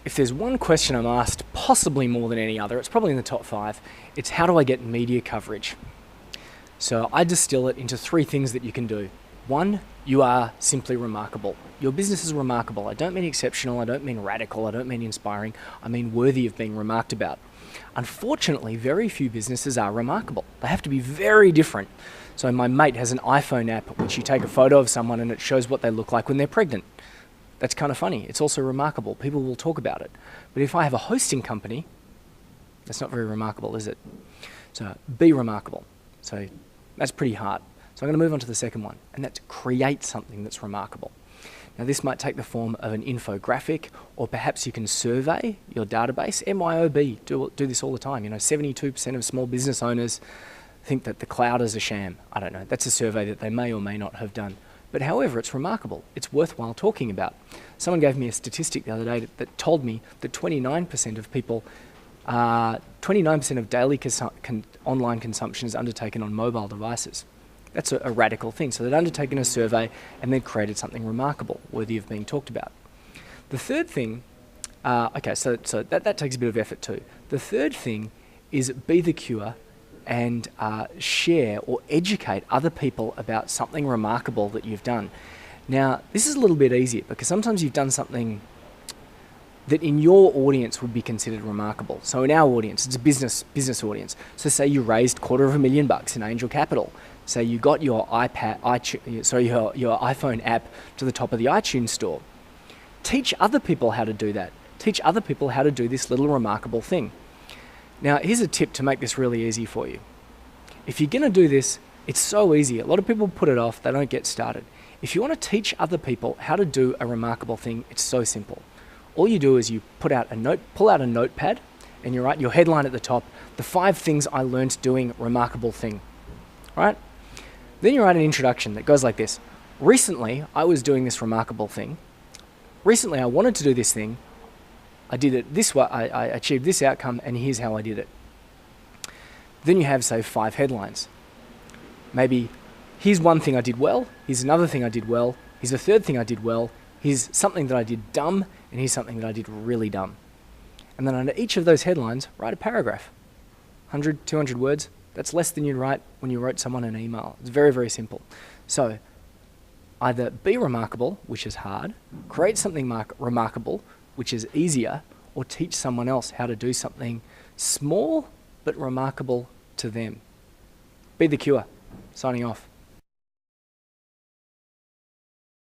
If there's one question I'm asked, possibly more than any other, it's probably in the top 5, it's how do I get media coverage? So I distill it into 3 things that you can do. 1, you are simply remarkable. Your business is remarkable. I don't mean exceptional, I don't mean radical, I don't mean inspiring, I mean worthy of being remarked about. Unfortunately, very few businesses are remarkable. They have to be very different. So my mate has an iPhone app which you take a photo of someone and it shows what they look like when they're pregnant. That's kind of funny. It's also remarkable. People will talk about it. But if I have a hosting company, that's not very remarkable, is it? So be remarkable. So that's pretty hard. So I'm going to move on to the second one, and that's create something that's remarkable. Now this might take the form of an infographic, or perhaps you can survey your database. MYOB do this all the time. 72% of small business owners think that the cloud is a sham. I don't know. That's a survey that they may or may not have done. But however, it's remarkable. It's worthwhile talking about. Someone gave me a statistic the other day that told me that 29% of people, 29% of daily online consumption is undertaken on mobile devices. That's a radical thing. So they'd undertaken a survey and then created something remarkable, worthy of being talked about. The third thing, so that takes a bit of effort too. The third thing is be the cure and share or educate other people about something remarkable that you've done. Now, this is a little bit easier because sometimes you've done something that in your audience would be considered remarkable. So in our audience, it's a business audience. So say you raised $250,000 in angel capital. Say you got your your iPhone app to the top of the iTunes store. Teach other people how to do that. Teach other people how to do this little remarkable thing. Now, here's a tip to make this really easy for you. If you're going to do this, it's so easy. A lot of people put it off. They don't get started. If you want to teach other people how to do a remarkable thing, it's so simple. All you do is you pull out a notepad, and you write your headline at the top, the 5 things I learned doing remarkable thing, right? Then you write an introduction that goes like this. Recently, I was doing this remarkable thing. Recently, I wanted to do this thing. I did it this way, I achieved this outcome, and here's how I did it. Then you have, say, 5 headlines. Maybe, here's one thing I did well, here's another thing I did well, here's a third thing I did well, here's something that I did dumb, and here's something that I did really dumb. And then under each of those headlines, write a paragraph. 100, 200 words. That's less than you'd write when you wrote someone an email. It's very, very simple. So, either be remarkable, which is hard, create something remarkable, which is easier, or teach someone else how to do something small but remarkable to them. Be the cure. Signing off.